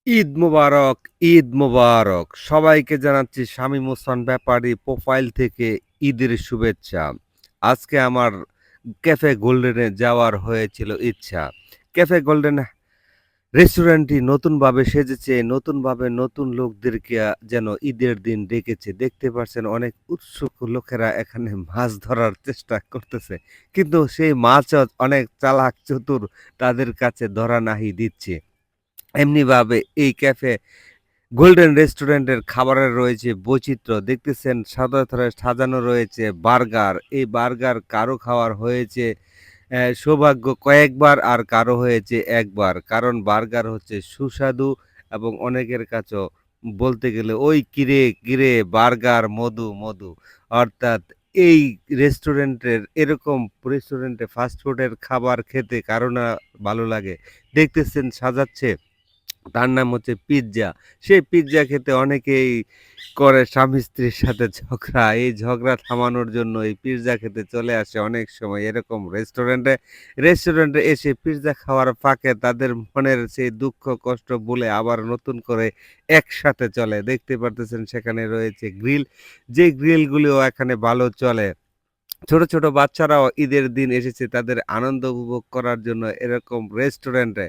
ঈদ মোবারক, ঈদ মোবারক। সবাইকে জানাচ্ছি শামীম ওসমান ব্যাপারী প্রোফাইল থেকে ঈদের শুভেচ্ছা। আজকে আমার ক্যাফে গোল্ডেনে যাওয়ার হয়েছিল ইচ্ছা। ক্যাফে গোল্ডেন রেস্টুরেন্টটি নতুনভাবে সেজেছে, নতুনভাবে নতুন লোকদেরকে যেন ঈদের দিন ডেকেছে। দেখতে পাচ্ছেন অনেক উৎসুক লোকেরা এখানে মাছ ধরার চেষ্টা করতেছে। কিন্তু সেই মাছও অনেক চালাক চতুর তাদের কাছে ধরা নাহি দিচ্ছে। এমনিভাবে এই ক্যাফে গোল্ডেন রেস্টুরেন্টের খাবারের রয়েছে বৈচিত্র্য। দেখতেছেন সাদা ধরে সাজানো রয়েছে বার্গার। এই বার্গার কারো খাওয়ার হয়েছে সৌভাগ্য কয়েকবার আর কারো হয়েছে একবার। কারণ বার্গার হচ্ছে সুস্বাদু এবং অনেকের কাছেও বলতে গেলে ওই কিরে, কিরে বার্গার মধু, মধু। অর্থাৎ এই রেস্টুরেন্টের এরকম রেস্টুরেন্টে ফাস্ট ফুডের খাবার খেতে কারো না ভালো লাগে। দেখতেছেন সাজাচ্ছে। তার নাম হচ্ছে পিজ্জা। সেই পিজ্জা খেতে অনেকেই করে স্বামী-স্ত্রীর সাথে ঝগড়া। এই ঝগড়া থামানোর জন্য এই পিজ্জা খেতে চলে আসে অনেক সময় এরকম রেস্টুরেন্টে এসে পিজ্জা খাওয়ার ফাঁকে তাদের মনের সেই দুঃখ কষ্ট ভুলে আবার নতুন করে একসাথে চলে। দেখতে পারতেছেন সেখানে রয়েছে গ্রিল। যে গ্রিলগুলিও এখানে ভালো চলে। ছোট, ছোট বাচ্চারাও ঈদের দিন এসেছে তাদের আনন্দ উপভোগ করার জন্য এরকম রেস্টুরেন্টে।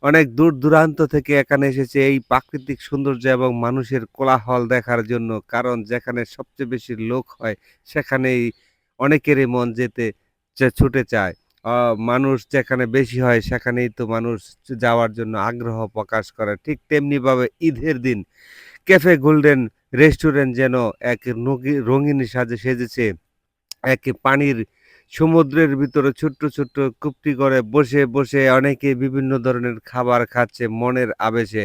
অনেক দূর-দূরান্ত থেকে এখানে এসেছে এই প্রাকৃতিক সৌন্দর্য এবং মানুষের কোলাহল দেখার জন্য। কারণ যেখানে সবচেয়ে বেশি লোক হয় সেখানেই অনেকেরই মন যেতে ছুটে চায়। আ মানুষ যেখানে বেশি হয় সেখানেই তো মানুষ যাওয়ার জন্য আগ্রহ প্রকাশ করে। ঠিক তেমনিভাবে ঈদের দিন ক্যাফে গোল্ডেন রেস্টুরেন্ট যেন এক রঙিন সাজে সেজেছে। একে পানির সমুদ্রের ভিতরে ছোট্ট, ছোট্ট কূপটি করে বসে, বসে অনেকে বিভিন্ন ধরনের খাবার খাচ্ছে মনের আবেশে।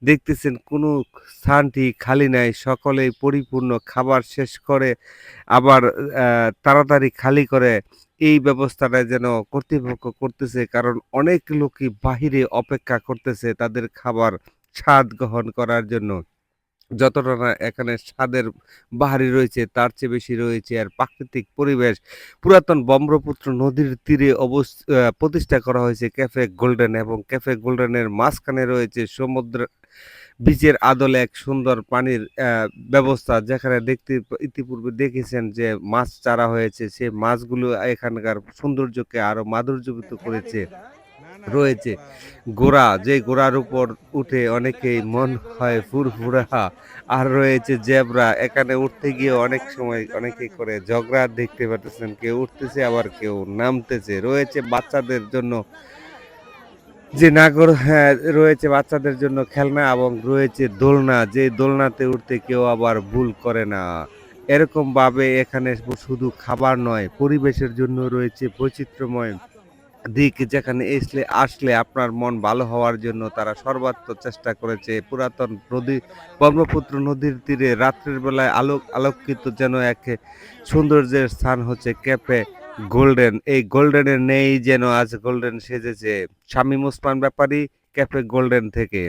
দেখতেছেন কোনো স্থানটি খালি নাই। সকলেই পরিপূর্ণ খাবার শেষ করে আবার তাড়াতাড়ি খালি করে এই ব্যবস্থাটা যেন কর্তৃপক্ষ করতেছে। কারণ অনেক লোকই বাহিরে অপেক্ষা করতেছে তাদের খাবার স্বাদ গ্রহণ করার জন্য। যতটা না এখানে স্বাদের বাহারি রয়েছে তার চেয়ে বেশি রয়েছে আর প্রাকৃতিক পরিবেশ। পুরাতন ব্রহ্মপুত্র নদীর তীরে প্রতিষ্ঠা করা হয়েছে ক্যাফে গোল্ডেন এবং ক্যাফে গোল্ডেনের মাঝখানে রয়েছে সমুদ্র বিচের আদলে এক সুন্দর পানির ব্যবস্থা যেখানে দেখতে ইতিপূর্বে দেখেছেন যে মাছ চারা হয়েছে। সে মাছগুলো এখানকার সৌন্দর্যকে আরো মাধুর্যভূত করেছে। রয়েছে ঘোড়া, যে ঘোড়ার উপর উঠে অনেকেই মন হয় ফুরফুরা। আর রয়েছে জেব্রা। এখানে উঠতে গিয়ে অনেক সময় অনেকে করে ঝগড়া দেখতে পারতেছেন। কেউ উঠতেছে আবার কেউ নামতেছে। রয়েছে বাচ্চাদের জন্য যে হ্যাঁ, রয়েছে বাচ্চাদের জন্য খেলনা এবং রয়েছে দোলনা। যে দোলনাতে উঠতে কেউ আবার ভুল করে না। এরকমভাবে এখানে শুধু খাবার নয়, পরিবেশের জন্য রয়েছে বৈচিত্র্যময় দিক যেখানে আসলে আপনার মন ভালো হওয়ার জন্য তারা সর্বাত্মক চেষ্টা করেছে। পুরাতন ব্রহ্মপুত্র নদীর তীরে রাত্রের বেলায় আলোকিত যেন এক সৌন্দর্যের স্থান হচ্ছে ক্যাফে গোল্ডেন। এই গোল্ডেনের নেই যেন আজ গোল্ডেন সেজেছে। শামীম ওসমান ব্যাপারী, ক্যাফে গোল্ডেন থেকে।